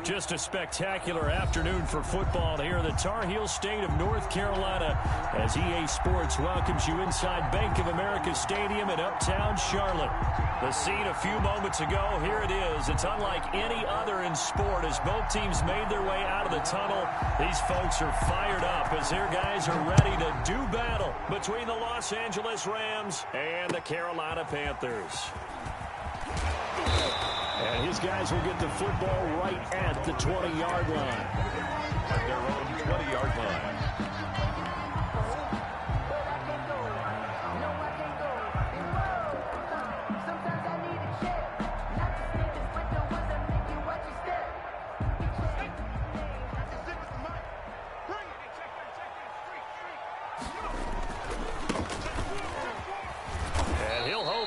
Just a spectacular afternoon for football here in the Tar Heel state of North Carolina as EA Sports welcomes you inside Bank of America Stadium in uptown Charlotte. The scene a few moments ago, here it is. It's unlike any other in sport as both teams made their way out of the tunnel. These folks are fired up as their guys are ready to do battle between the Los Angeles Rams and the Carolina Panthers. And his guys will get the football right at the 20-yard line. At their own 20-yard line.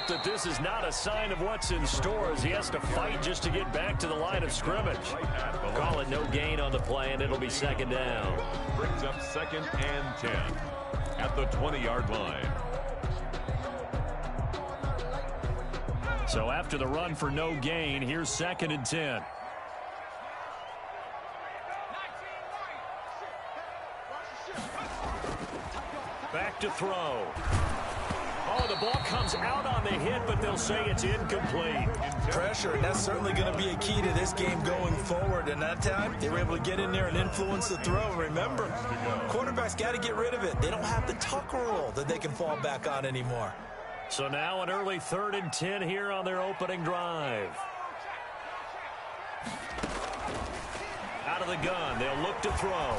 That this is not a sign of what's in store as he has to fight just to get back to the line of scrimmage. Call it no gain on the play, and it'll be second down. Brings up 2nd and 10 at the 20-yard line. So after the run for no gain, here's 2nd and 10. Back to throw. Oh, the ball comes out on the hit, but they'll say it's incomplete. Pressure, and that's certainly going to be a key to this game going forward. And that time, they were able to get in there and influence the throw. Remember, quarterbacks got to get rid of it. They don't have the tuck rule that they can fall back on anymore. So now an early 3rd and 10 here on their opening drive. Out of the gun, they'll look to throw.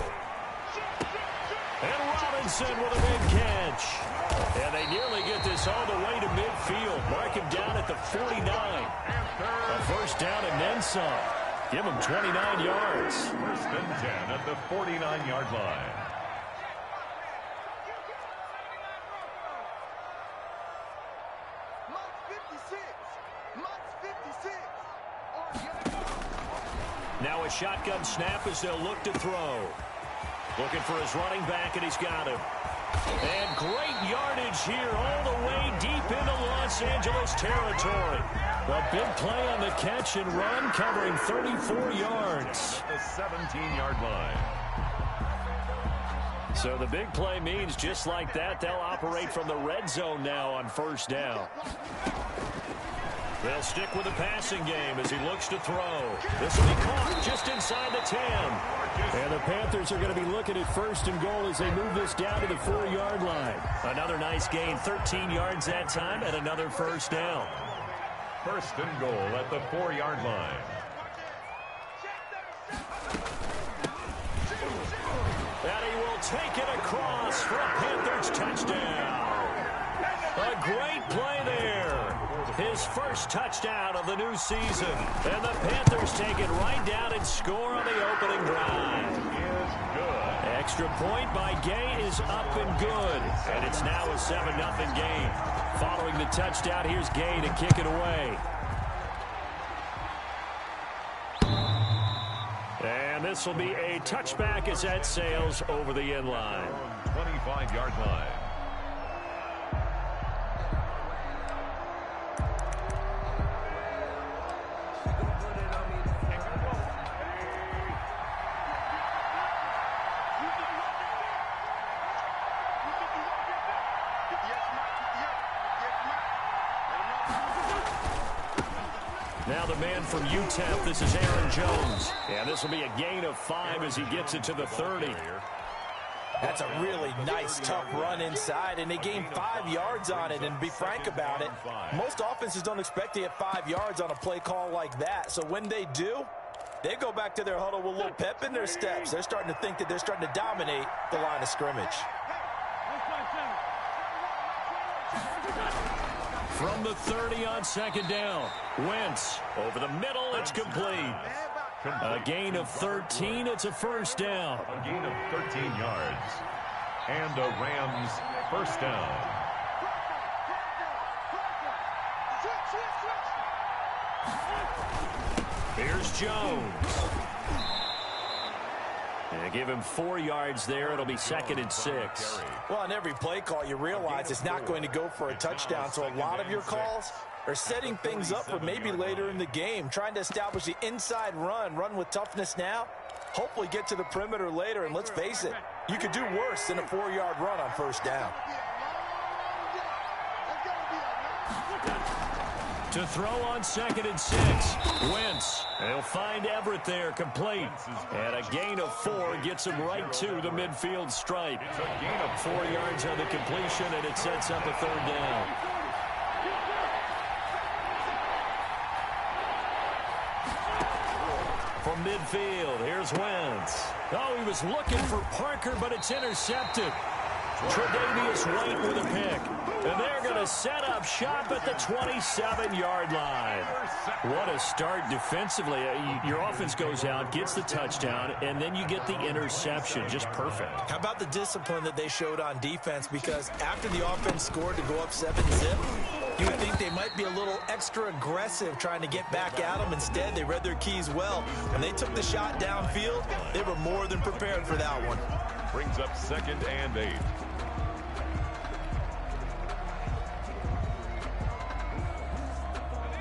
And Robinson with a big catch. And they nearly get this all the way to midfield. Mark him down at the 49. A first down and then some. Give him 29 yards. 1st and 10 at the 49-yard line. Now a shotgun snap as they'll look to throw. Looking for his running back, and he's got him. And great yardage here all the way deep into Los Angeles territory. A big play on the catch and run, covering 34 yards. The 17-yard line. So the big play means just like that, they'll operate from the red zone now on 1st down. They'll stick with the passing game as he looks to throw. This will be caught just inside the 10. And the Panthers are going to be looking at 1st and goal as they move this down to the 4-yard line. Another nice gain, 13 yards that time, and another 1st down. 1st and goal at the 4-yard line. And he will take it across for a Panthers touchdown. A great play there. His first touchdown of the new season. And the Panthers take it right down and score on the opening drive. Is good. Extra point by Gay is up and good. And it's now a 7-0 game. Following the touchdown, here's Gay to kick it away. And this will be a touchback as that sails over the end line. 25-yard line. Now the man from UTEP, this is Aaron Jones. And this will be a gain of 5 as he gets it to the 30. That's a really nice, tough run inside, and they gained 5 yards on it. And to be frank about it, most offenses don't expect to get 5 yards on a play call like that. So when they do, they go back to their huddle with a little pep in their steps. They're starting to think that they're starting to dominate the line of scrimmage. From the 30 on 2nd down. Wentz over the middle. It's complete. A gain of 13. It's a 1st down. A gain of 13 yards. And a Rams 1st down. Here's Jones. And give him 4 yards there. It'll be 2nd and 6. Well, on every play call, you realize it's not going to go for a touchdown. So a lot of your calls are setting things up for maybe later in the game, trying to establish the inside run with toughness now, hopefully get to the perimeter later, and let's face it, you could do worse than a 4-yard run on first down. To throw on 2nd and 6. Wentz. They'll find Everett there, complete. And a gain of 4 gets him right to the midfield stripe. It's a gain of 4 yards on the completion, and it sets up a 3rd down. From midfield, here's Wentz. Oh, he was looking for Parker, but it's intercepted. Tre'Davious White with a pick. And they're going to set up shop at the 27-yard line. What a start defensively. Your offense goes out, gets the touchdown, and then you get the interception. Just perfect. How about the discipline that they showed on defense? Because after the offense scored to go up 7-zip, you would think they might be a little extra aggressive trying to get back at them. Instead, they read their keys well. When they took the shot downfield, they were more than prepared for that one. Brings up 2nd and 8.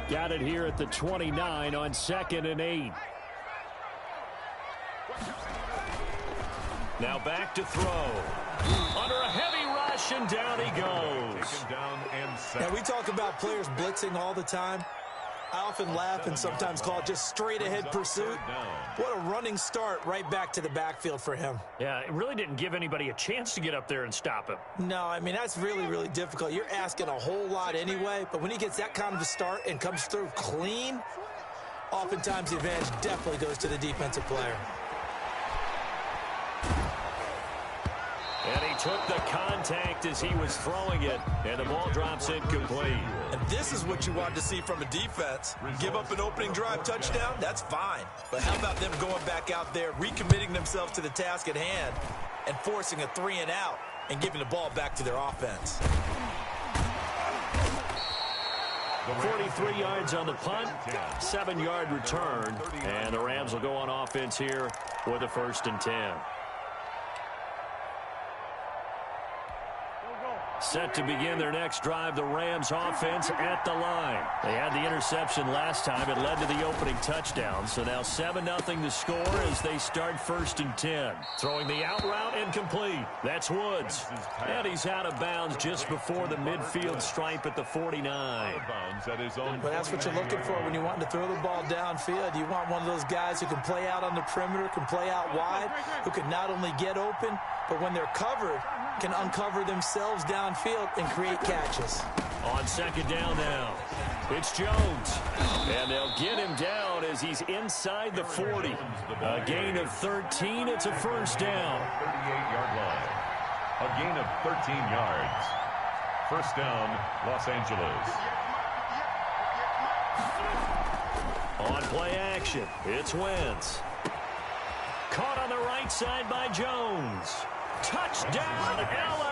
Got it here at the 29 on 2nd and 8. Now back to throw. Under a heavy rush, and down he goes. Now, we talk about players blitzing all the time. I often laugh and sometimes call it just straight-ahead pursuit. What a running start right back to the backfield for him. Yeah, it really didn't give anybody a chance to get up there and stop him. No, I mean, that's really, really difficult. You're asking a whole lot anyway, but when he gets that kind of a start and comes through clean, oftentimes the advantage definitely goes to the defensive player. And he took the contact as he was throwing it, and the ball drops incomplete. And this is what you want to see from a defense. Give up an opening drive touchdown, that's fine. But how about them going back out there, recommitting themselves to the task at hand, and forcing a 3-and-out and giving the ball back to their offense. 43 yards on the punt, 7-yard return, and the Rams will go on offense here with a 1st and 10. Set to begin their next drive, the Rams offense at the line. They had the interception last time. It led to the opening touchdown. So now 7-0 to score as they start 1st and 10. Throwing the out route incomplete. That's Woods. And he's out of bounds just before the midfield stripe at the 49. But that's what you're looking for when you want to throw the ball downfield. You want one of those guys who can play out on the perimeter, can play out wide, who can not only get open, but when they're covered, can uncover themselves downfield and create catches. On 2nd down now, it's Jones. And they'll get him down as he's inside the 40. A gain of 13. It's a 1st down. 38-yard line. A gain of 13 yards. 1st down, Los Angeles. On play action, it's Wentz. Caught on the right side by Jones. Touchdown, LA!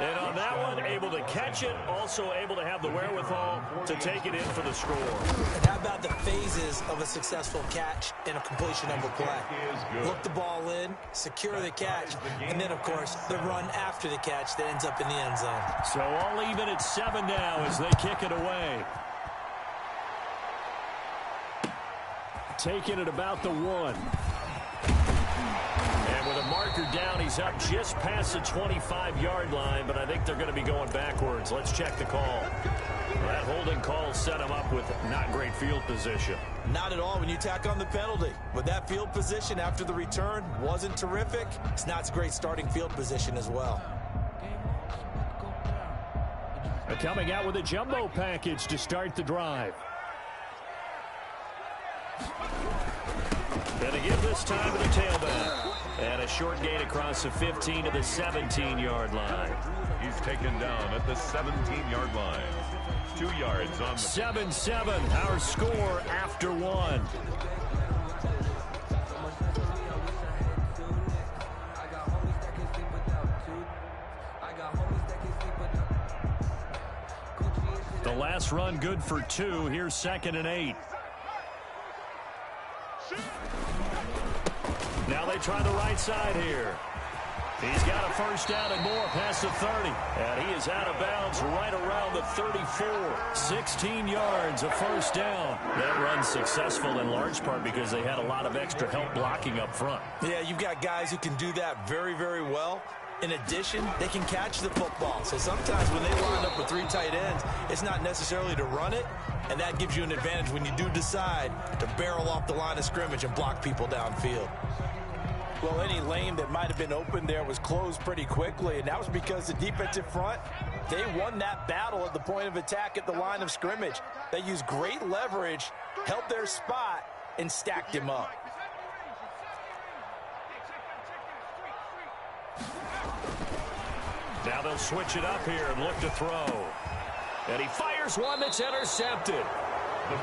And on that one, able to catch it, also able to have the wherewithal to take it in for the score. And how about the phases of a successful catch and a completion of a play? Look the ball in, secure the catch, and then, of course, the run after the catch that ends up in the end zone. So all even at 7 now as they kick it away. Taking it about the 1. With a marker down, he's up just past the 25-yard line, but I think they're going to be going backwards. Let's check the call. That holding call set him up with not great field position. Not at all when you tack on the penalty. With that field position after the return wasn't terrific. It's not a great starting field position as well. Coming out with a jumbo package to start the drive. And to give this time to the tailback. And a short gain across the 15 to the 17-yard line. He's taken down at the 17-yard line. 2 yards on the 7-7, our score after 1. The last run good for 2. Here's 2nd and 8. Now they try the right side here. He's got a first down and more past the 30. And he is out of bounds right around the 34. 16 yards, a first down. That run's successful in large part because they had a lot of extra help blocking up front. Yeah, you've got guys who can do that very, very well. In addition, they can catch the football. So sometimes when they line up with 3 tight ends, it's not necessarily to run it, and that gives you an advantage when you do decide to barrel off the line of scrimmage and block people downfield. Well, any lane that might have been open there was closed pretty quickly, and that was because the defensive front, they won that battle at the point of attack at the line of scrimmage. They used great leverage, held their spot, and stacked him up. Now they'll switch it up here and look to throw. And he fires one that's intercepted.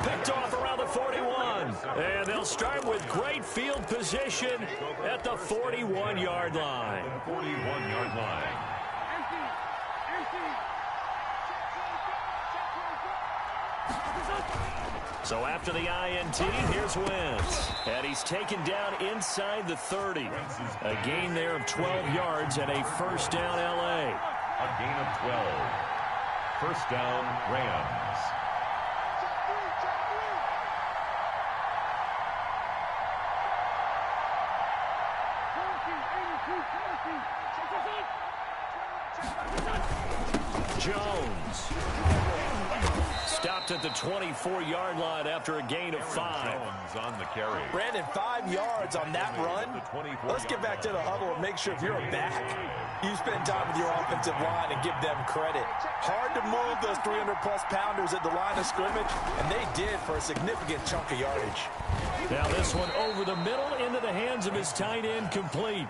Picked off around the 41. And they'll start with great field position at the 41-yard line. 41-yard line. So after the INT, here's Wentz. And he's taken down inside the 30. A gain there of 12 yards and a first down LA. A gain of 12. First down Rams. Jones stopped at the 24-yard line after a gain of 5. Jones on the carry. Brandon, 5 yards on that run. Let's get back to the huddle and make sure if you're a back, you spend time with your offensive line and give them credit. Hard to move those 300-plus pounders at the line of scrimmage, and they did for a significant chunk of yardage. Now this one over the middle into the hands of his tight end, complete.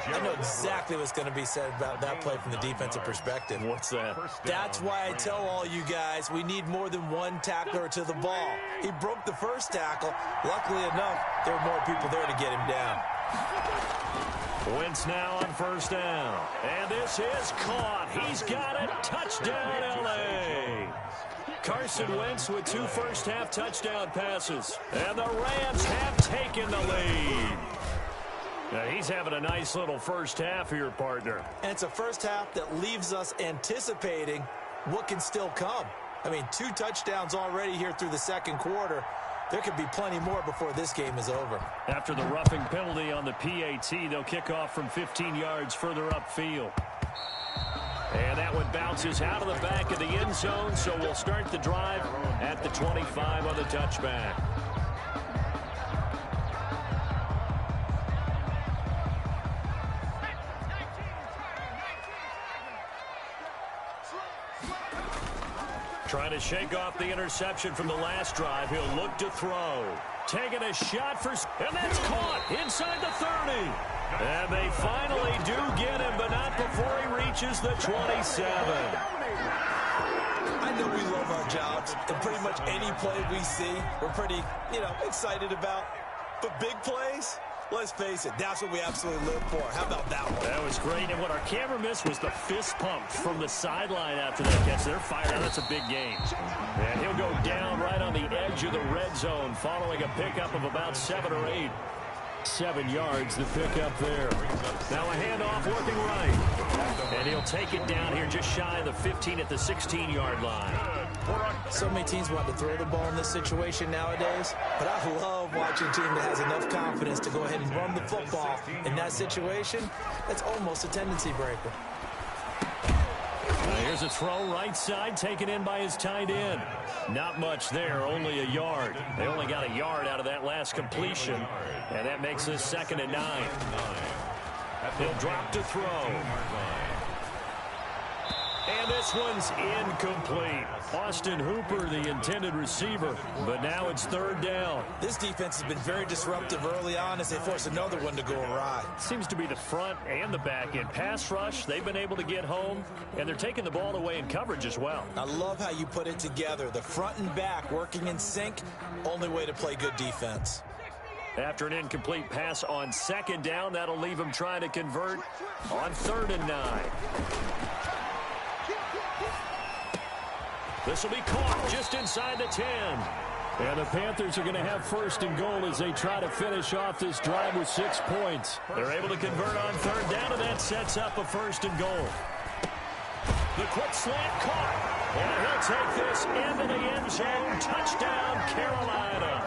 I know exactly what's going to be said about that play from the defensive perspective. What's that? That's why I tell all you guys we need more than one tackler to the ball. He broke the first tackle. Luckily enough, there were more people there to get him down. Wentz now on first down. And this is caught. He's got it. Touchdown, L.A. Carson Wentz with 2 first-half touchdown passes. And the Rams have taken the lead. Now he's having a nice little first half here, partner. And it's a first half that leaves us anticipating what can still come. I mean, 2 touchdowns already here through the second quarter. There could be plenty more before this game is over. After the roughing penalty on the PAT, they'll kick off from 15 yards further upfield. And that one bounces out of the back of the end zone, so we'll start the drive at the 25 on the touchback. Trying to shake off the interception from the last drive. He'll look to throw. Taking a shot for... And that's caught inside the 30. And they finally do get him, but not before he reaches the 27. I know we love our jobs, and pretty much any play we see, we're pretty, excited about. But big plays, let's face it, that's what we absolutely live for. How about that one? That was great, and what our camera missed was the fist pump from the sideline after that catch. They're fired out. That's a big game. And he'll go down right on the edge of the red zone following a pickup of about 7 or 8. 7 yards, the pickup there. Now a handoff working right. And he'll take it down here just shy of the 15 at the 16-yard line. So many teams want to throw the ball in this situation nowadays, but I love watching a team that has enough confidence to go ahead and run the football. In that situation, that's almost a tendency breaker. Here's a throw right side, taken in by his tight end. Not much there, only a yard. They only got a yard out of that last completion, and that makes this 2nd and 9. He'll drop to throw. And this one's incomplete. Austin Hooper, the intended receiver, but now it's 3rd down. This defense has been very disruptive early on as they force another one to go awry. Seems to be the front and the back end. Pass rush, they've been able to get home, and they're taking the ball away in coverage as well. I love how you put it together. The front and back working in sync, only way to play good defense. After an incomplete pass on 2nd down, that'll leave him trying to convert on 3rd and 9. This will be caught just inside the 10. And the Panthers are going to have first and goal as they try to finish off this drive with 6 points. They're able to convert on third down, and that sets up a first and goal. The quick slant caught. And he'll take this into the end zone. Touchdown, Carolina.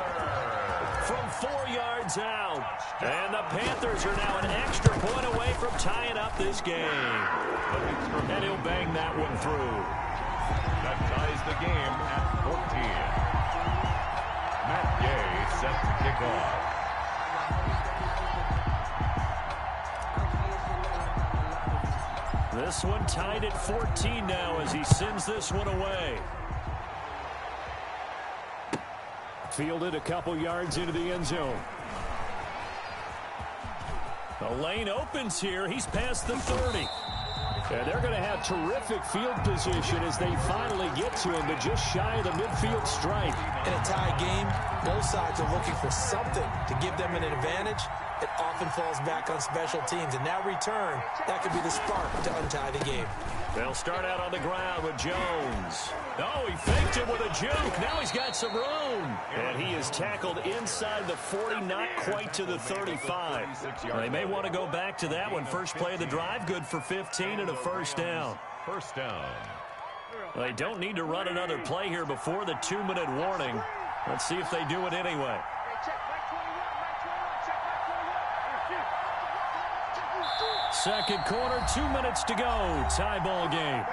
From 4 yards out. And the Panthers are now an extra point away from tying up this game. And he'll bang that one through. That ties the game at 14. Matt Gay set to kick off. This one tied at 14 now as he sends this one away. Fielded a couple yards into the end zone. The lane opens here. He's past the 30. And they're going to have terrific field position as they finally get to him, but just shy of the midfield stripe. In a tie game, both sides are looking for something to give them an advantage. It often falls back on special teams, and that return, that could be the spark to untie the game. They'll start out on the ground with Jones. Oh, he faked it with a juke. Now he's got some room. And he is tackled inside the 40, not quite to the 35. Well, they may want to go back to that one. First play of the drive, good for 15 and a first down. First down. They don't need to run another play here before the 2-minute warning. Let's see if they do it anyway. Second quarter, 2 minutes to go. Tie ball game.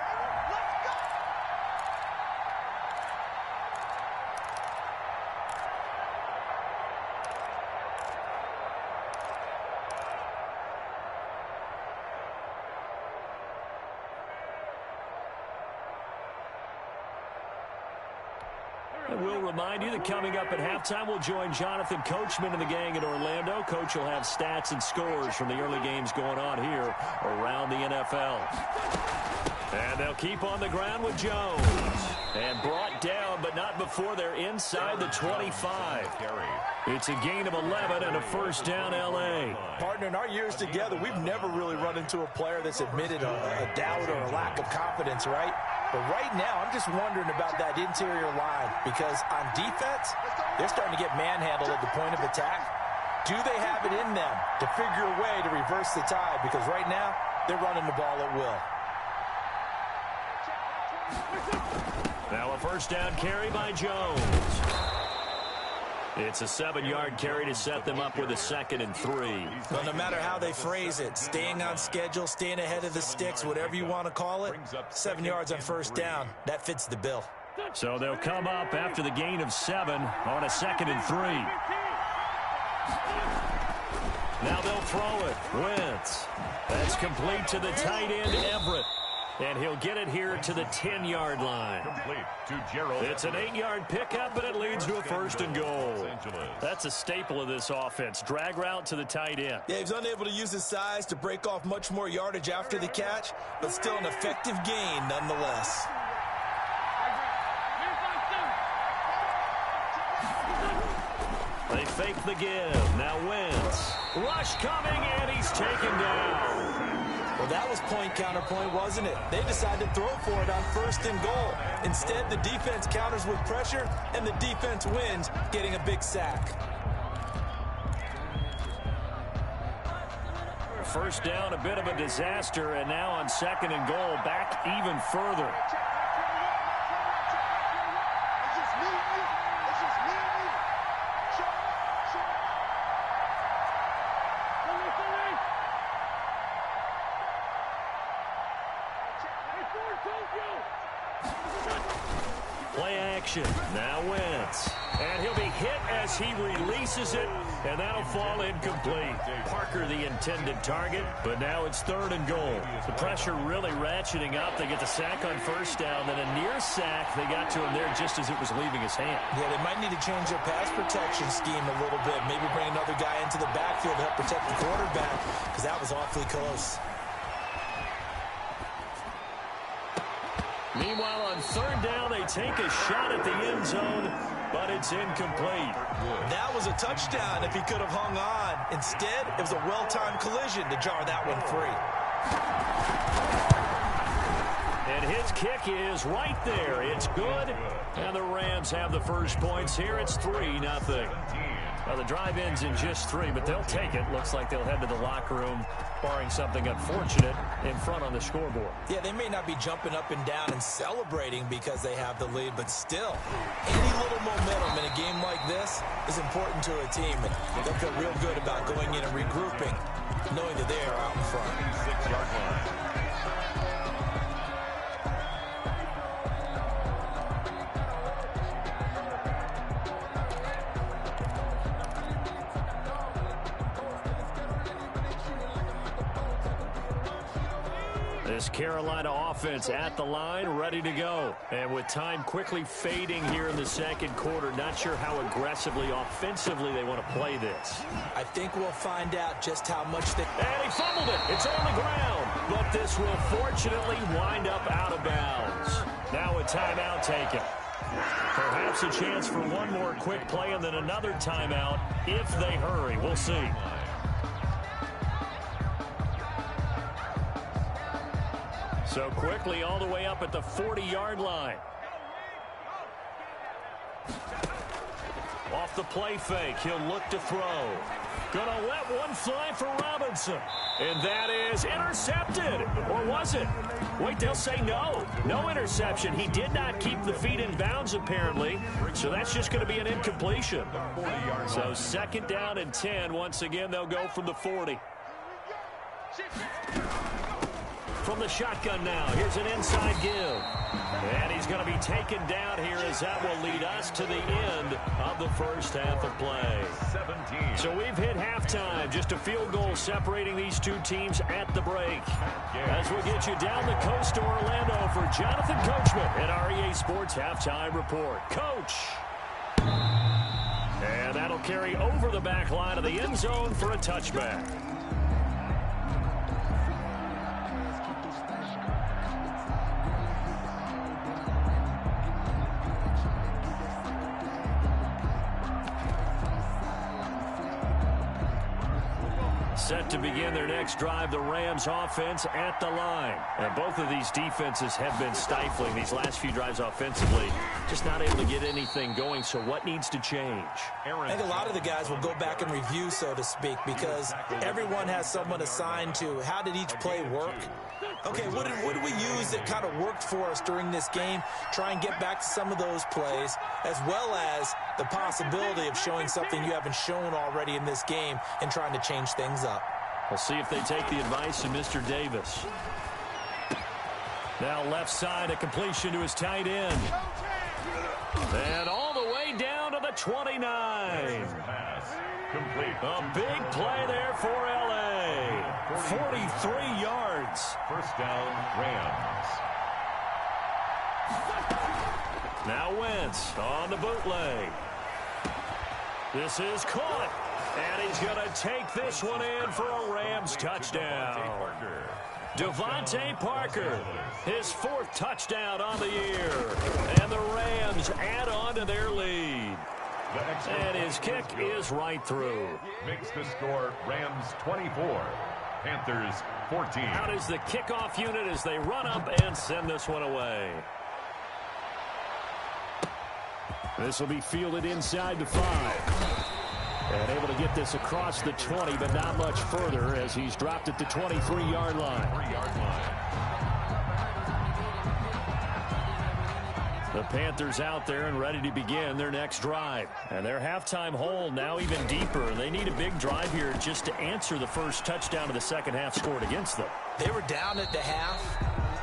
And we'll remind you that coming up at halftime, we'll join Jonathan Coachman and the gang in Orlando. Coach will have stats and scores from the early games going on here around the NFL. And they'll keep on the ground with Jones. And brought down, but not before they're inside the 25. It's a gain of 11 and a first down, L.A. Partner, in our years together, we've never really run into a player that's admitted a doubt or a lack of confidence, right? But right now, I'm just wondering about that interior line because on defense, they're starting to get manhandled at the point of attack. Do they have it in them to figure a way to reverse the tide? Because right now, they're running the ball at will. Now a first down carry by Jones. It's a 7-yard carry to set them up with a 2nd and 3. Well, no matter how they phrase it, staying on schedule, staying ahead of the sticks, whatever you want to call it, 7 yards on first down, that fits the bill. So they'll come up after the gain of 7 on a 2nd and 3. Now they'll throw it. Wentz. That's complete to the tight end, Everett. And he'll get it here to the 10-yard line. Complete to Gerald. It's an 8-yard pickup, but it leads to a first and goal. That's a staple of this offense. Drag route to the tight end. Yeah, he's unable to use his size to break off much more yardage after the catch, but still an effective gain nonetheless. They fake the give. Now Wentz. Rush coming, and he's taken down. Well, that was point counterpoint, wasn't it? They decided to throw for it on first and goal. Instead, the defense counters with pressure, and the defense wins, getting a big sack. First down, a bit of a disaster, and now on 2nd and goal, back even further. Play action. Now Wentz. And he'll be hit as he releases it, and that'll fall incomplete. Parker the intended target, but now it's 3rd and goal. The pressure really ratcheting up. They get the sack on first down, then a near sack. They got to him there just as it was leaving his hand. Yeah, they might need to change their pass protection scheme a little bit. Maybe bring another guy into the backfield to help protect the quarterback, because that was awfully close. Meanwhile, on 3rd down, they take a shot at the end zone, but it's incomplete. That was a touchdown if he could have hung on. Instead, it was a well-timed collision to jar that one free. And his kick is right there. It's good. And the Rams have the first points here. It's 3-0. Well, the drive ends in just 3, but they'll take it. Looks like they'll head to the locker room, barring something unfortunate, in front on the scoreboard. Yeah, they may not be jumping up and down and celebrating because they have the lead, but still, any little momentum in a game like this is important to a team, and they'll feel real good about going in and regrouping, knowing that they are out in front. 6-yard line. This Carolina offense at the line, ready to go. And with time quickly fading here in the second quarter, not sure how aggressively, offensively they want to play this. I think we'll find out just how much they... And he fumbled it. It's on the ground. But this will fortunately wind up out of bounds. Now a timeout taken. Perhaps a chance for one more quick play and then another timeout if they hurry. We'll see. So quickly all the way up at the 40-yard line. Off the play fake, he'll look to throw. Gonna let one fly for Robinson. And that is intercepted. Or was it? Wait, they'll say no. No interception. He did not keep the feet in bounds, apparently. So that's just going to be an incompletion. So second down and 10. Once again, they'll go from the 40. From the shotgun now, here's an inside give. And he's going to be taken down here as that will lead us to the end of the first half of play. 17. So we've hit halftime. Just a field goal separating these two teams at the break. As we get you down the coast to Orlando for Jonathan Coachman at our EA Sports Halftime Report. Coach! And that'll carry over the back line of the end zone for a touchback. Set to begin their next drive, the Rams offense at the line. And both of these defenses have been stifling these last few drives offensively. Just not able to get anything going, so what needs to change? I think a lot of the guys will go back and review, so to speak, because everyone has someone assigned to how did each play work. Okay, what did we use that kind of worked for us during this game? Try and get back to some of those plays, as well as the possibility of showing something you haven't shown already in this game and trying to change things up. We'll see if they take the advice of Mr. Davis. Now left side, a completion to his tight end. And all the way down to the 29. Pass complete. A big play there for L.A. 43 yards. First down, Rams. Now Wentz on the bootleg. This is caught. And he's going to take this one in for a Rams touchdown. Devontae Parker, his fourth touchdown on the year. And the Rams add on to their lead. And his kick is right through. Makes the score Rams 24, Panthers 14. Out is the kickoff unit as they run up and send this one away. This will be fielded inside the 5. And able to get this across the 20, but not much further as he's dropped at the 23-yard line. 3-yard line. The Panthers out there and ready to begin their next drive. And their halftime hole now even deeper. They need a big drive here just to answer the first touchdown of the second half scored against them. They were down at the half.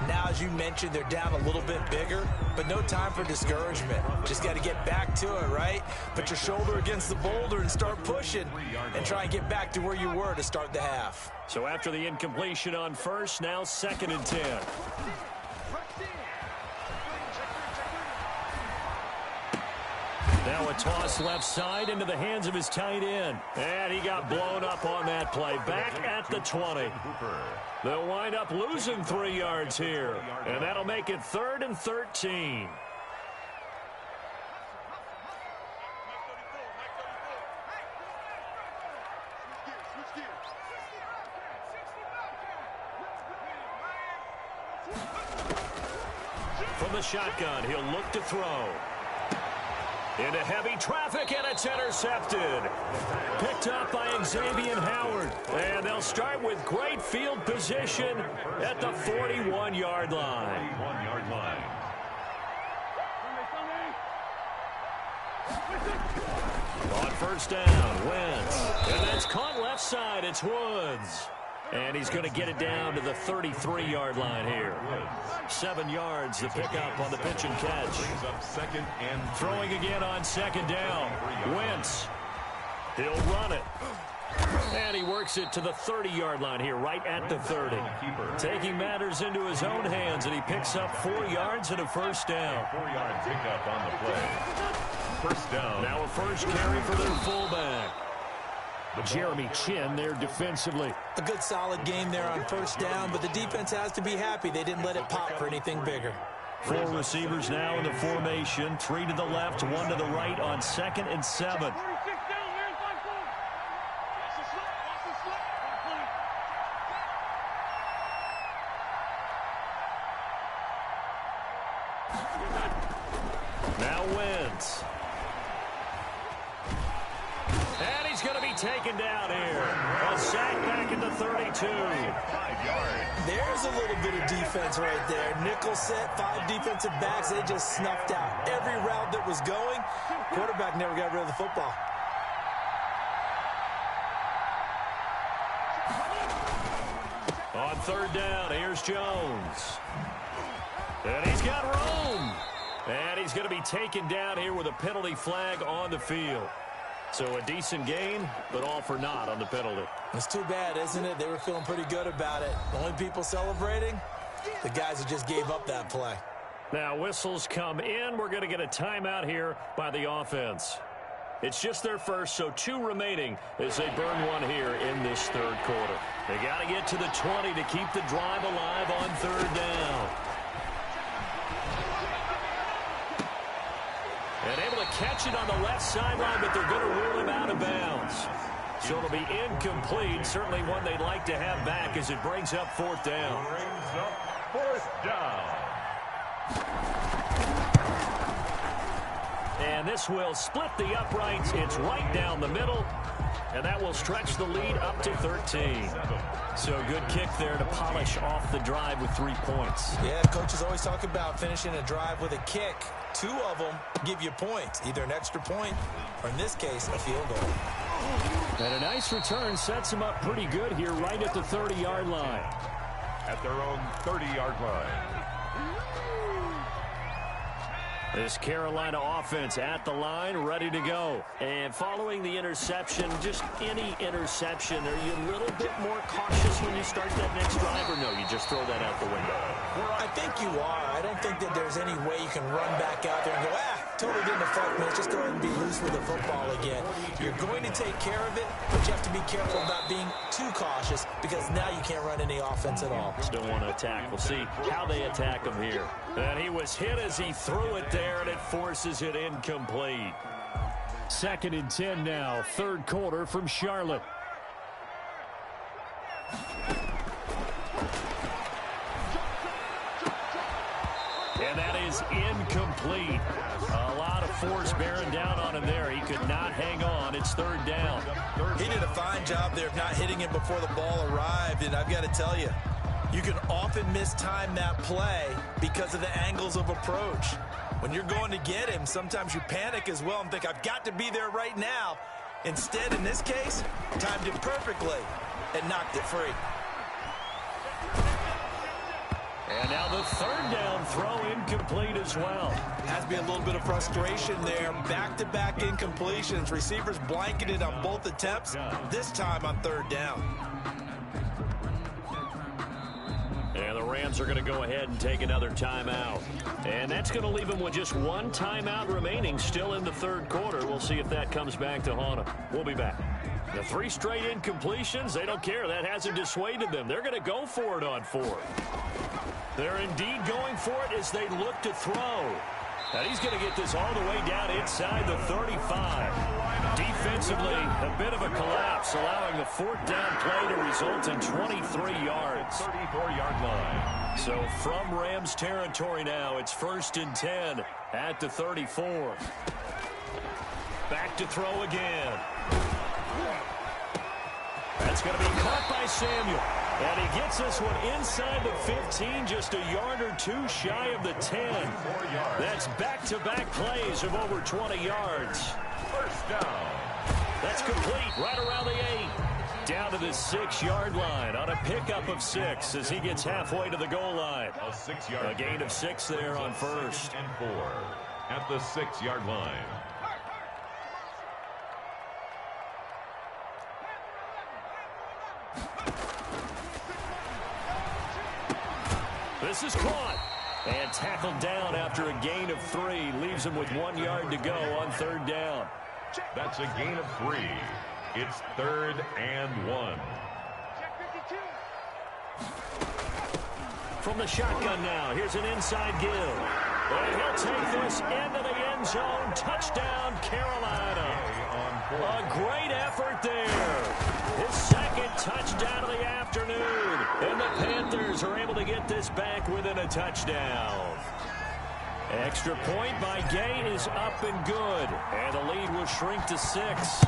Now, as you mentioned, they're down a little bit bigger, but no time for discouragement. Just got to get back to it, right? Put your shoulder against the boulder and start pushing and try and get back to where you were to start the half. So after the incompletion on first, now 2nd and 10. Now a toss left side into the hands of his tight end. And he got blown up on that play. Back at the 20. They'll wind up losing 3 yards here. And that'll make it 3rd and 13. From the shotgun, he'll look to throw. Into heavy traffic, and it's intercepted. Picked up by Xavier Howard. And they'll start with great field position at the 41-yard line. 41-yard line. On first down, Wentz. And that's caught left side. It's Woods. And he's going to get it down to the 33-yard line here. 7 yards, the pickup on the pitch and catch. Second and throwing again on second down. Wentz. He'll run it. And he works it to the 30-yard line here, right at the 30. Taking matters into his own hands, and he picks up 4 yards and a first down. 4-yard pickup on the play. First down. Now a first carry for their fullback. Jeremy Chin there defensively. A good solid game there on first down, but the defense has to be happy they didn't let it pop for anything bigger. 4 receivers now in the formation. 3 to the left, 1 to the right on 2nd and 7. Now Wentz. And he's going to be taken down here. A sack back at the 32. 5 yards. There's a little bit of defense right there. Nickel set, 5 defensive backs. They just snuffed out every route that was going. Quarterback never got rid of the football. On third down, here's Jones. And he's got room. And he's going to be taken down here with a penalty flag on the field. So a decent gain, but all for naught on the penalty. It's too bad, isn't it? They were feeling pretty good about it. The only people celebrating, the guys who just gave up that play. Now whistles come in. We're going to get a timeout here by the offense. It's just their first, so 2 remaining as they burn 1 here in this third quarter. They got to get to the 20 to keep the drive alive on third down. And able to catch it on the left sideline, but they're going to rule him out of bounds. So it'll be incomplete. Certainly one they'd like to have back as it brings up 4th down. Brings up 4th down. And this will split the uprights. It's right down the middle. And that will stretch the lead up to 13. So good kick there to polish off the drive with 3 points. Yeah, coaches always talk about finishing a drive with a kick. 2 of them give you points, either an extra point or, in this case, a field goal. And a nice return sets them up pretty good here right at the 30-yard line. At their own 30-yard line. This Carolina offense at the line, ready to go. And following the interception, just any interception, are you a little bit more cautious when you start that next drive, or no, you just throw that out the window? I think you are. I don't think that there's any way you can run back out there and go, totally didn't affect me. Let's just go ahead and be loose with the football again. You're going to take care of it, but you have to be careful about being too cautious because now you can't run any offense at all. Still want to attack. We'll see how they attack him here. And he was hit as he threw it there, and it forces it incomplete. 2nd and 10 now, third quarter from Charlotte. And that is incomplete. A lot of force bearing down on him there. He could not hang on. It's 3rd down. He did a fine job there of not hitting him before the ball arrived, and I've got to tell you, you can often mistime that play because of the angles of approach. When you're going to get him, sometimes you panic as well and think, I've got to be there right now. Instead, in this case, timed it perfectly and knocked it free. And now the 3rd down throw incomplete as well. Has to be a little bit of frustration there. Back-to-back incompletions. Receivers blanketed on both attempts, this time on 3rd down. And the Rams are going to go ahead and take another timeout. And that's going to leave them with just 1 timeout remaining still in the third quarter. We'll see if that comes back to haunt them. We'll be back. The 3 straight incompletions, they don't care. That hasn't dissuaded them. They're going to go for it on 4th. They're indeed going for it as they look to throw. And he's going to get this all the way down inside the 35. Defensively, a bit of a collapse, allowing the fourth down play to result in 23 yards. 34-yard line. So from Rams territory now, it's 1st and 10 at the 34. Back to throw again. That's going to be caught by Samuel. And he gets this one inside the 15, just a yard or two shy of the 10. That's back-to-back plays of over 20 yards. First down. That's complete right around the 8. Down to the 6-yard line on a pickup of 6 as he gets halfway to the goal line. A gain of 6 there on first. And 4 at the 6-yard line. This is caught and tackled down after a gain of 3. Leaves him with 1 yard to go on 3rd down. That's a gain of 3. It's 3rd and 1. From the shotgun now, here's an inside give. And he'll take this into the end zone. Touchdown, Carolina. A great effort there. His second touchdown of the afternoon. And the Panthers are able to get this back within a touchdown. Extra point by Gay is up and good. And the lead will shrink to 6.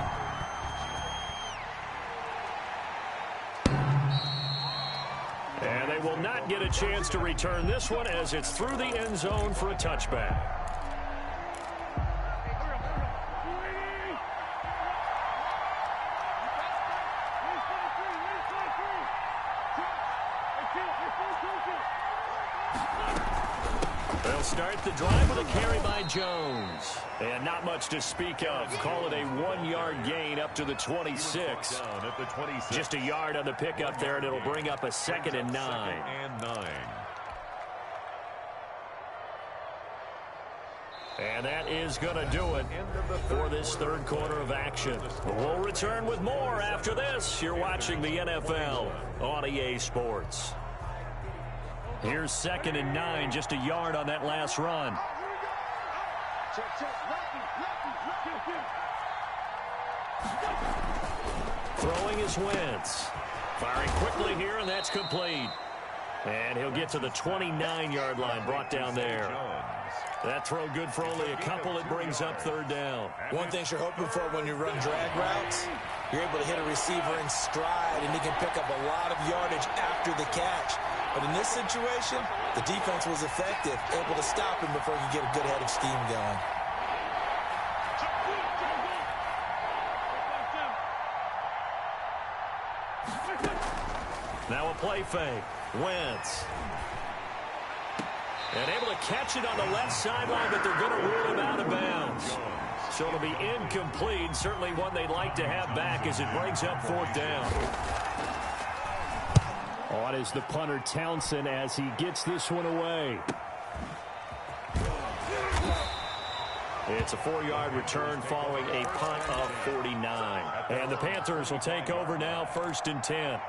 And they will not get a chance to return this one as it's through the end zone for a touchback. They'll start the drive with a carry by Jones. And not much to speak of. Call it a 1-yard gain up to the 26. Down at the 26. Just a yard on the pickup there, and it'll bring up a 2nd and 9. 2nd and 9. And that is going to do it for this 3rd quarter of action. We'll return with more after this. You're watching the NFL on EA Sports. Here's 2nd and 9, just a yard on that last run. Throwing is Wentz. Firing quickly here, and that's complete. And he'll get to the 29-yard line, brought down there. That throw good for only a couple. It brings up 3rd down. One thing you're hoping for when you run drag routes, you're able to hit a receiver in stride, and he can pick up a lot of yardage after the catch. But in this situation, the defense was effective, able to stop him before he could get a good head of steam going. Now a play fake. Wentz. And able to catch it on the left sideline, but they're going to rule him out of bounds. So it'll be incomplete. Certainly one they'd like to have back as it brings up 4th down. On is the punter Townsend as he gets this one away. It's a 4-yard return following a punt of 49. And the Panthers will take over now, 1st and 10.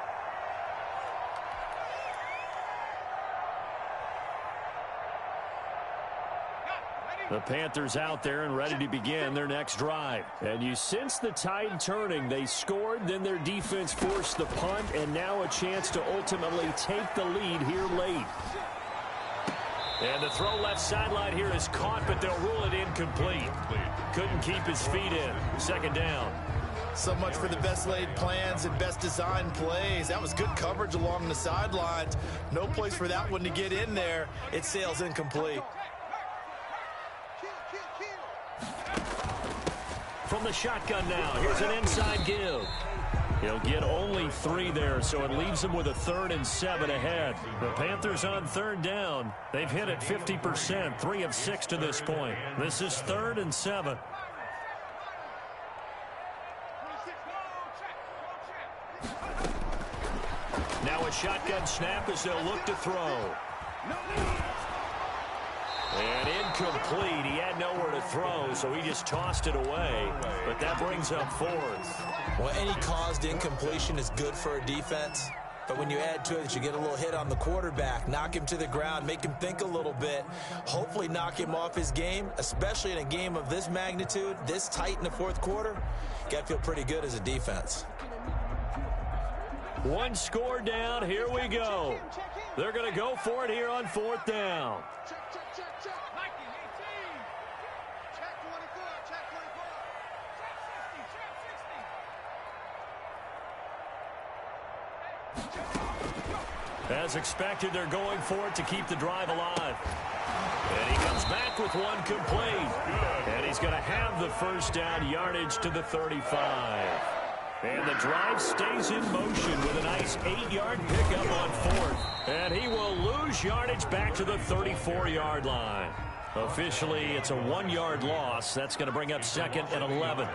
The Panthers out there and ready to begin their next drive. And you sense the tide turning. They scored, then their defense forced the punt, and now a chance to ultimately take the lead here late. And the throw left sideline here is caught, but they'll rule it incomplete. Couldn't keep his feet in. 2nd down. So much for the best laid plans and best designed plays. That was good coverage along the sidelines. No place for that one to get in there. It sails incomplete. From the shotgun now, here's an inside give. He'll get only 3 there, so it leaves him with a 3rd and 7 ahead. The Panthers on 3rd down. They've hit it 50%, 3 of 6 to this point. This is 3rd and 7. Now a shotgun snap as they'll look to throw. And incomplete. He had nowhere to throw, so he just tossed it away. But that brings up 4th. Well, any caused incompletion is good for a defense. But when you add to it that you get a little hit on the quarterback, knock him to the ground, make him think a little bit, hopefully knock him off his game, especially in a game of this magnitude, this tight in the fourth quarter, got to feel pretty good as a defense. One score down. Here we go. They're going to go for it here on fourth down. As expected, they're going for it to keep the drive alive. And he comes back with one complete. And he's going to have the first down, yardage to the 35. And the drive stays in motion with a nice 8-yard pickup on fourth. And he will lose yardage back to the 34-yard line. Officially, it's a 1-yard loss. That's going to bring up second and 11.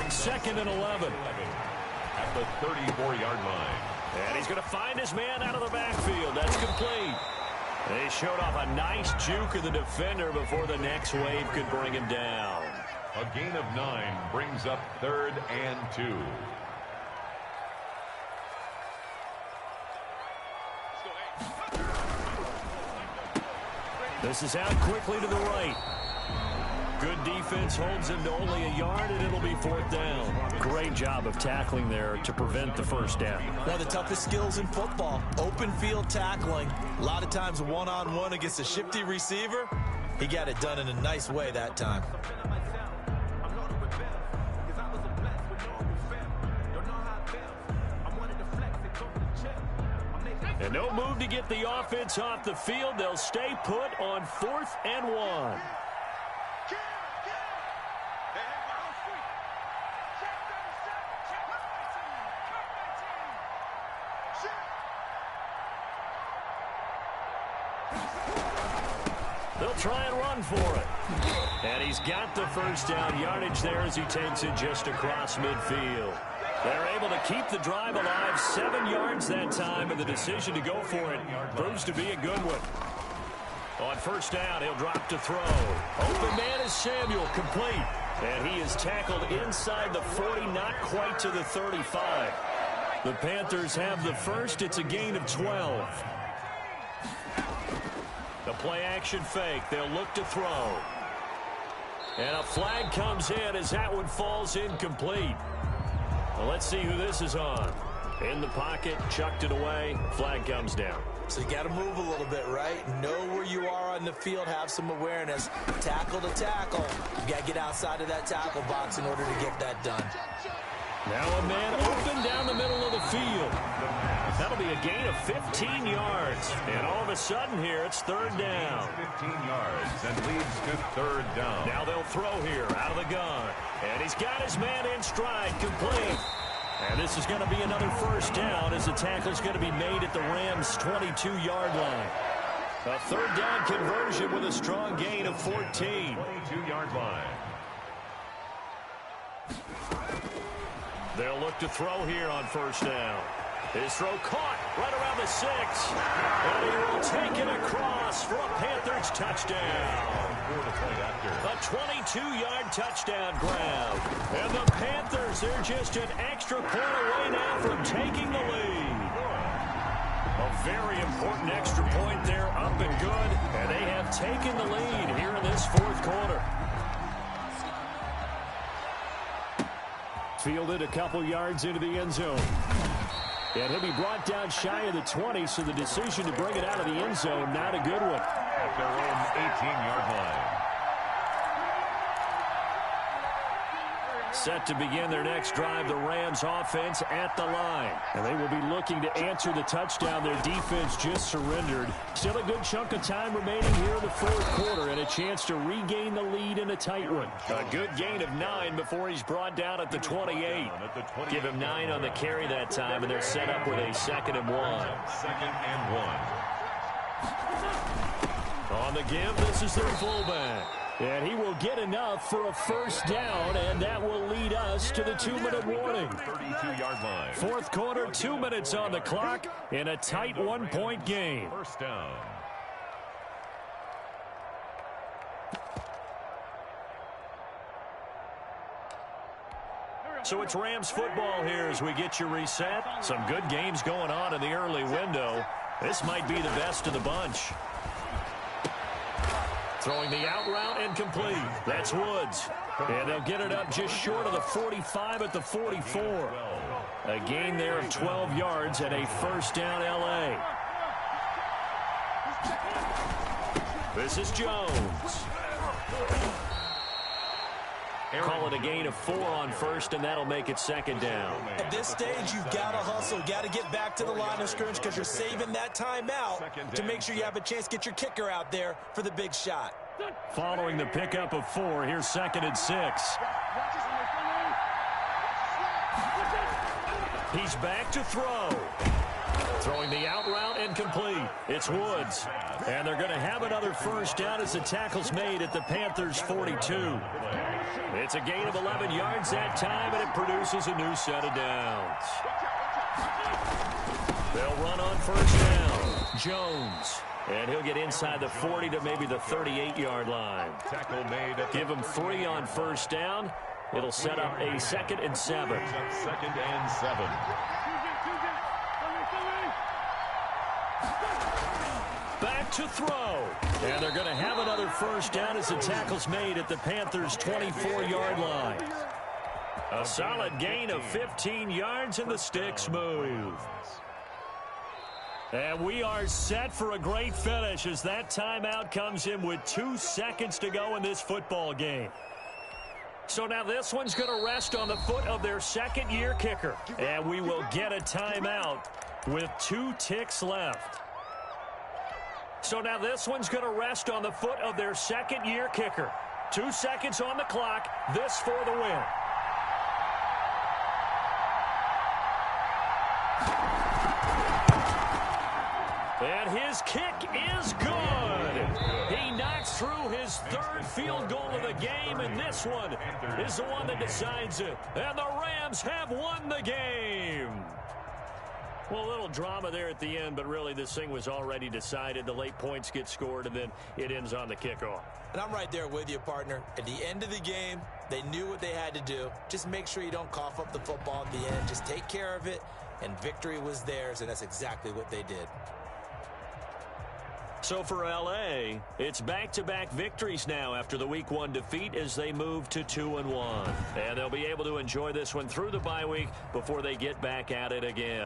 Second and 11. At the 34-yard line. And he's going to find his man out of the backfield. That's complete. They showed off a nice juke of the defender before the next wave could bring him down. A gain of 9 brings up 3rd and 2. This is out quickly to the right. Good defense holds him to only a yard, and it'll be fourth down. Great job of tackling there to prevent the first down. One of the toughest skills in football, open field tackling. A lot of times one-on-one against a shifty receiver. He got it done in a nice way that time. And no move to get the offense off the field. They'll stay put on 4th and 1. They'll try and run for it. And he's got the first down yardage there as he takes it just across midfield. They're able to keep the drive alive, 7 yards that time, and the decision to go for it proves to be a good one. On first down, he'll drop to throw. Open man is Samuel, complete. And he is tackled inside the 40, not quite to the 35. The Panthers have the first. It's a gain of 12. The play-action fake. They'll look to throw. And a flag comes in as that one falls incomplete. Well, let's see who this is on. In the pocket, chucked it away. Flag comes down. So you got to move a little bit, right? Know where you are on the field. Have some awareness. Tackle to tackle. You got to get outside of that tackle box in order to get that done. Now a man open down the middle of the field. That'll be a gain of 15 yards. And all of a sudden here, it's 3rd down. 15 yards and leads to 3rd down. Now they'll throw here out of the gun. And he's got his man in stride, complete. And this is going to be another first down as the tackle's going to be made at the Rams' 22-yard line. A 3rd down conversion with a strong gain of 14. 22-yard line. They'll look to throw here on first down. His throw caught right around the 6. And he will take it across for a Panthers touchdown. A 22-yard touchdown grab. And the Panthers, they're just an extra point away now from taking the lead. A very important extra point there, up and good. And they have taken the lead here in this 4th quarter. Fielded a couple yards into the end zone. And he'll be brought down shy of the 20, so the decision to bring it out of the end zone, not a good one. At their own 18-yard line. Set to begin their next drive, the Rams offense at the line. And they will be looking to answer the touchdown their defense just surrendered. Still a good chunk of time remaining here in the 4th quarter and a chance to regain the lead in a tight one. A good gain of 9 before he's brought down at the 28. Give him 9 on the carry that time, and they're set up with a 2nd and 1. 2nd and 1. On the give, this is their fullback. And he will get enough for a first down, and that will lead us to the 2-minute warning. 32-yard line. 4th quarter, 2 minutes on the clock in a tight 1-point game. First down. So it's Rams football here as we get you reset. Some good games going on in the early This might be the best of the bunch. Throwing the out route incomplete. That's Woods. And they'll get it up just short of the 45 at the 44. A gain there of 12 yards and a first down L.A. This is Jones. Call it a gain of 4 on first, and that'll make it second down. At this stage, you've got to hustle. Got to get back to the line of scrimmage because you're saving that timeout to make sure you have a chance to get your kicker out there for the big shot. Following the pickup of 4, here's 2nd and 6. He's back to throw. Throwing the out route incomplete. It's Woods. And they're going to have another first down as the tackle's made at the Panthers' 42. It's a gain of 11 yards that time, and it produces a new set of downs. They'll run on first down. Jones. And he'll get inside the 40 to maybe the 38-yard line. Give him 3 on first down. It'll set up a 2nd and 7. 2nd and 7. Back to throw. And they're going to have another first down as the tackle's made at the Panthers' 24-yard line. A solid gain of 15 yards, and the sticks move. And we are set for a great finish as that timeout comes in with 2 seconds to go in this football game. So now this one's going to rest on the foot of their second-year kicker. And we will get a timeout with 2 ticks left. So now this one's going to rest on the foot of their second-year kicker. 2 seconds on the clock. This for the win. And his kick is good. He knocks through his 3rd field goal of the game, and this one is the one that decides it. And the Rams have won the game. Well, a little drama there at the end, but really this thing was already decided. The late points get scored, and then it ends on the kickoff. And I'm right there with you, partner. At the end of the game, they knew what they had to do. Just make sure you don't cough up the football at the end. Just take care of it, and victory was theirs, and that's exactly what they did. So for L.A., it's back-to-back victories now after the Week 1 defeat as they move to 2-1. And they'll be able to enjoy this one through the bye week before they get back at it again.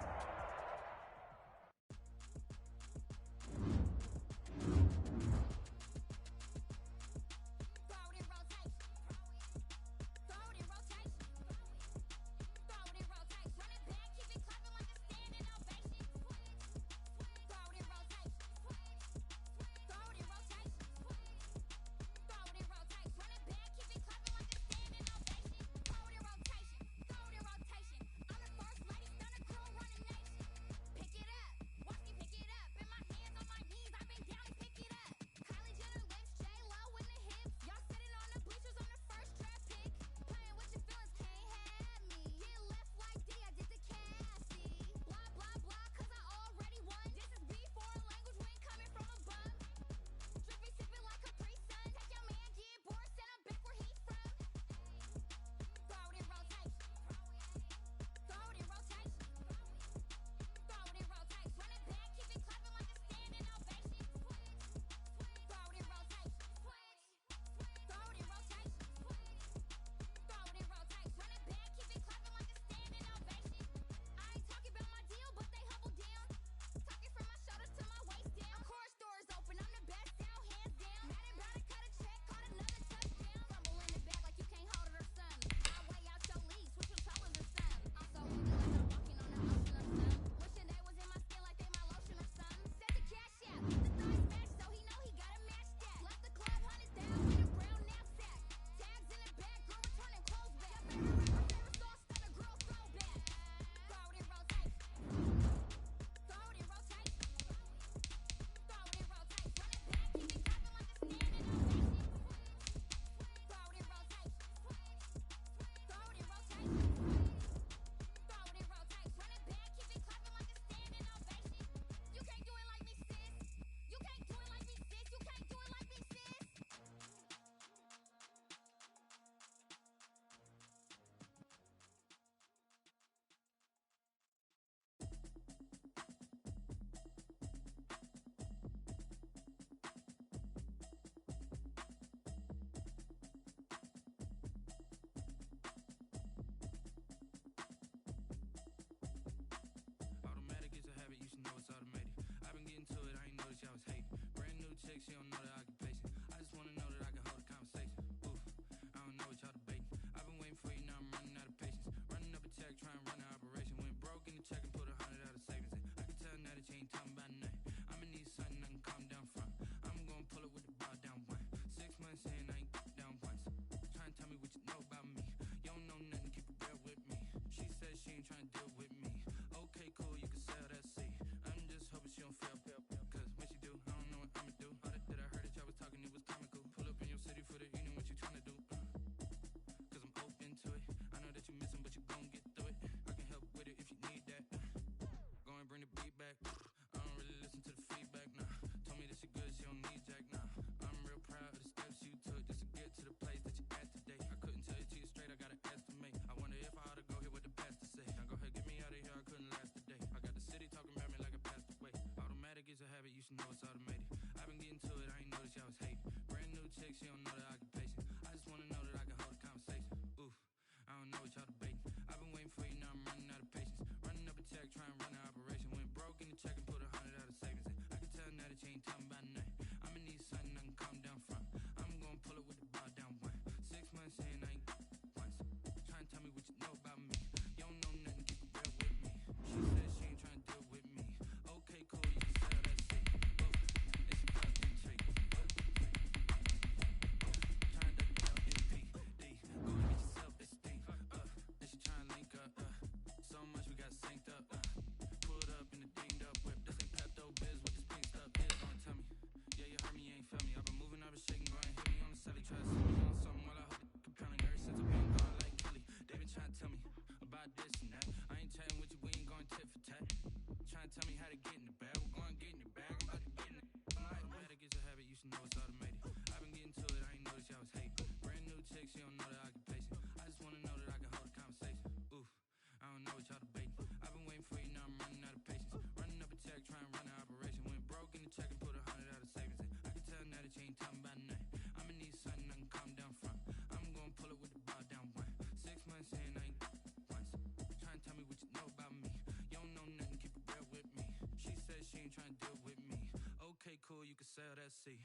she know it's automated. I've been getting to it, I ain't noticed y'all was hating. Brand new chick, she don't know the occupation. I just wanna know that I can hold a conversation. Oof, I don't know what y'all debating. I've been waiting for you, now I'm running out of patience. Running up a check, trying to run an operation. Went broke in the check and put 100 out of savings in. I can tell now that you ain't talking about nothing. I'ma need something I can calm down from. I'm gonna pull it with the bow down one. 6 months in, I ain't once. Trying to tell me what you know about me. You don't know nothing, keep it real with me. She said she ain't trying to deal with me. Okay, cool, you can sell that seat.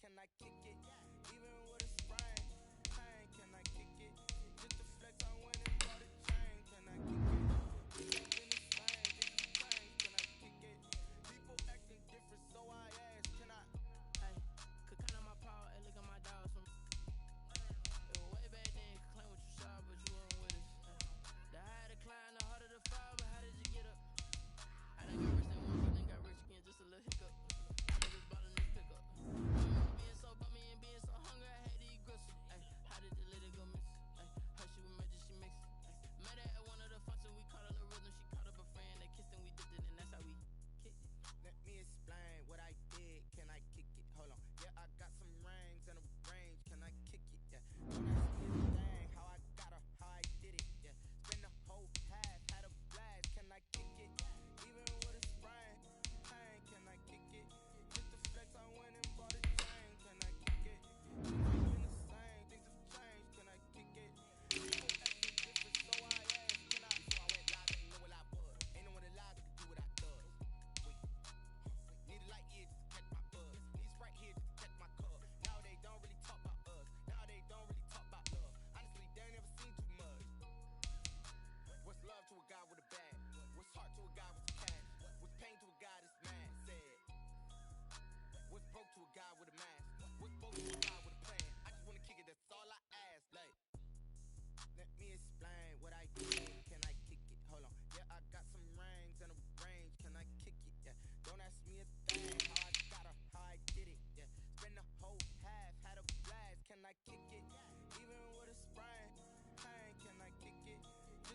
Can I kick it? Even with a sprain, pain, can I kick it? Just to flex, I went and bought a chain. Can I kick it? Just in the same, just change. Can I kick it? People acting different, so I ask, can I? Hey, could count on my power, hey, look at my dogs. It was way back then, could claim what you saw, but you weren't with us. The higher the climb, the harder the fall, but how did you get up? I done got rich, then once, then got rich again, just a little hiccup. I just bought a new pickup. Being so bummy and being so hungry, I had to eat gristle. Ay, how did the lady go miss? Ay, how she was magic, she mixed. Met her at one of the functions, we caught a little rhythm. She caught up a friend, they kissed and we dipped it, and that's how we kicked it. Let me explain what I did. Can I kick it? Hold on. Yeah, I got some rings and a range. Can I kick it? Yeah. Don't ask me a thing. How I got her, how I did it. Yeah. Spend the whole half, had a blast. Can I kick it? Even with a sprain, pain. Can I kick it? Just to flex, I went and bought a chain. Can I kick it? Been the same, things have changed. Can I kick it? People acting different, so I asked. Can I? So I went live, ain't know what I was. Ain't no one alive that could do what I does. Need a light here just to catch my buzz. Need Sprite here just to catch my cup. Now they don't really talk about us. Now they don't really talk about love. Honestly, they ain't never seen too much. What's love to a guy with a bag? What's heart to a guy with cash? What's pain to a guy that's mad? Said. What's broke to a guy with a mask? What's broke to a guy with a plan? I just wanna kick it, that's all I ask. Like, let me explain what I did. Can I kick it? Hold on. Yeah, I got some rings and a range. Can I kick it? Yeah. Don't ask me a thing. How I got her, how I did it. Yeah. Spend the whole half, had a blast. Can I kick it?